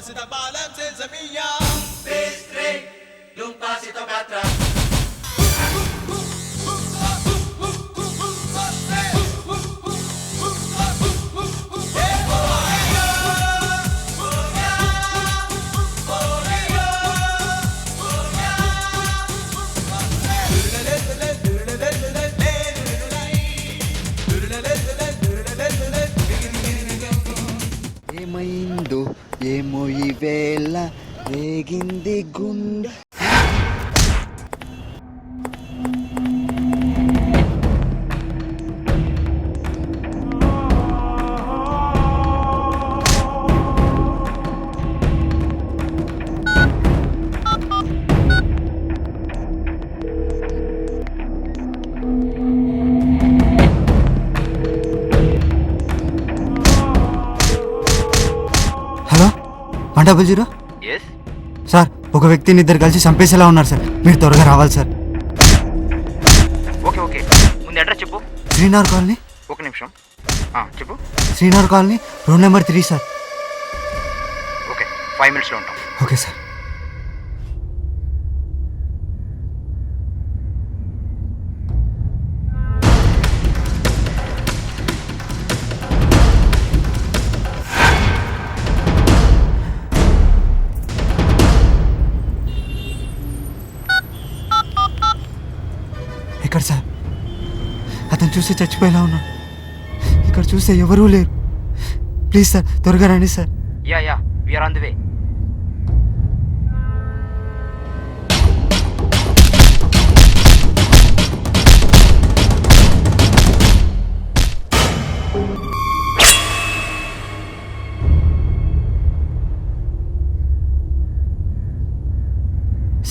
passi da balance senza mia. Pestre, d'un pasito catra. ఏమైందో ఏమో ఈ వేళ రేగింది గుండె. హలో 100. ఎస్ సార్ ఒక వ్యక్తిని ఇద్దరు కలిసి చంపేసేలా ఉన్నారు సార్, మీరు త్వరగా రావాలి సార్. ఓకే ఓకే, ముందు అడ్రస్ చెప్పు. శ్రీనగర్ కాలనీ. ఒక నిమిషం చెప్పు. Srinagar colony room number 3 sir. Okay, 5 minutesలో ఉంటాం. Okay sir. ఎక్కడ సార్? అతను చూస్తే చచ్చిపోయేలా ఉన్నాడు. ఇక్కడ చూస్తే ఎవరూ లేరు. ప్లీజ్ సార్ త్వరగా రండి sir. Yeah we're on the way.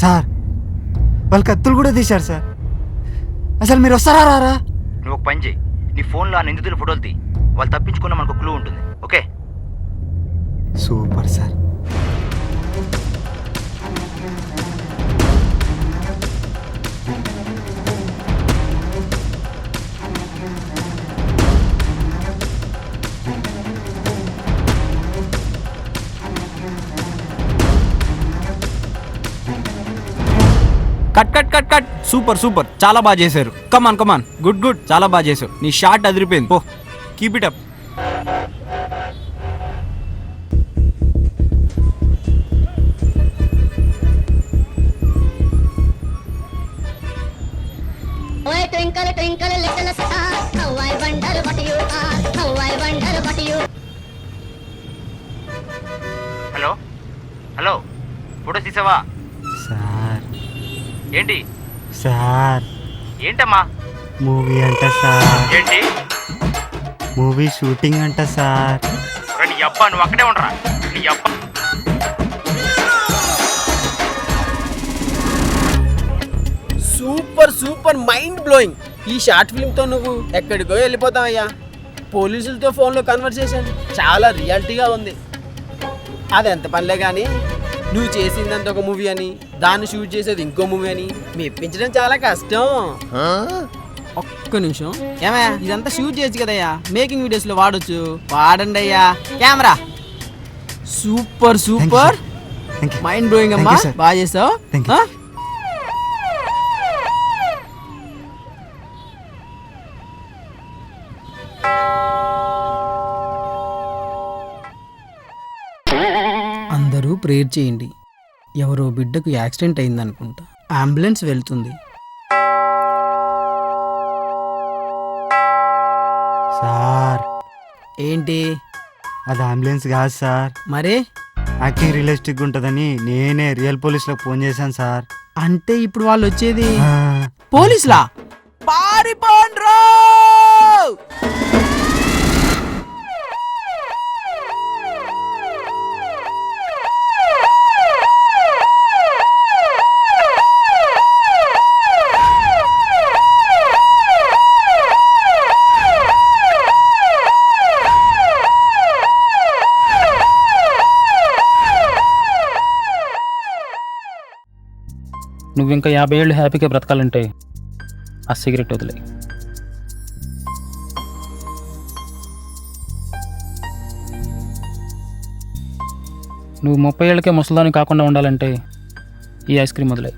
Sir వాళ్ళు కత్తులు కూడా తీశారు సార్. అసలు మీరు వస్తారా రారా? నువ్వు ఒక పని చేయి, నీ ఫోన్లో ఆ నిందితుల ఫోటోలు తీ. వాళ్ళు తప్పించుకున్న మనకు క్లూ ఉంటుంది. Okay super sir. Cut cut cut cut. Super super, చాలా బాగా చేశారు. కమాన్ కమాన్, గుడ్ గుడ్, చాలా బాగా చేశారు. నీ షాట్ అదిరిపోయింది. పో, keep it up. Twinkle twinkle little star, how I wonder what you are, how I wonder what you. Hello photos తీసావా? సార్ ఏంటి సార్ ఏంటమ్మా? మూవీ అంట సార్. ఏంటి మూవీ షూటింగ్ అంట సార్. నీ అబ్బా, నువ్వు అక్కడే ఉండరా. నీ అబ్బా సూపర్ సూపర్, మైండ్ బ్లోయింగ్. ఈ షార్ట్ ఫిల్మ్తో నువ్వు ఎక్కడికో వెళ్ళిపోతావయ్యా. పోలీసులతో ఫోన్లో కన్వర్సేషన్ చాలా రియాలిటీగా ఉంది. అది ఎంత పనిలే కానీ నువ్వు చేసిందంత ఒక మూవీ అని, దాన్ని షూట్ చేసేది ఇంకో మూవీ అని మెప్పించడం చాలా కష్టం. ఒక్క నిమిషం, ఏమయ్యా ఇదంతా షూట్ చేయొచ్చు కదయ్యా, మేకింగ్ వీడియోస్లో వాడొచ్చు. వాడండి అయ్యా camera. Super super, mind blowing అమ్మా, బాగా చేసావు. అందరూ ప్రేయర్ చేయండి. ఎవరో బిడ్డకు యాక్సిడెంట్ అయిందనుకుంటా. అంబులెన్స్ వెళ్తుంది. సార్ ఏంటి? అది అంబులెన్స్ కాదు సార్. మరే యాక్టింగ్ రియలిస్టిక్ ఉంటుందని నేనే రియల్ పోలీసులకు ఫోన్ చేశాను సార్. అంటే ఇప్పుడు వాళ్ళు వచ్చేది ఆ, పోలీసులా? పారిపోండ్రో! నువ్వు ఇంకా 50 ఏళ్ళు హ్యాపీగా బ్రతకాలంటే ఆ సిగరెట్ వదిలే. నువ్వు 30 ఏళ్ళకే ముసలాని కాకుండా ఉండాలంటే ఈ ఐస్ క్రీమ్ వదిలే.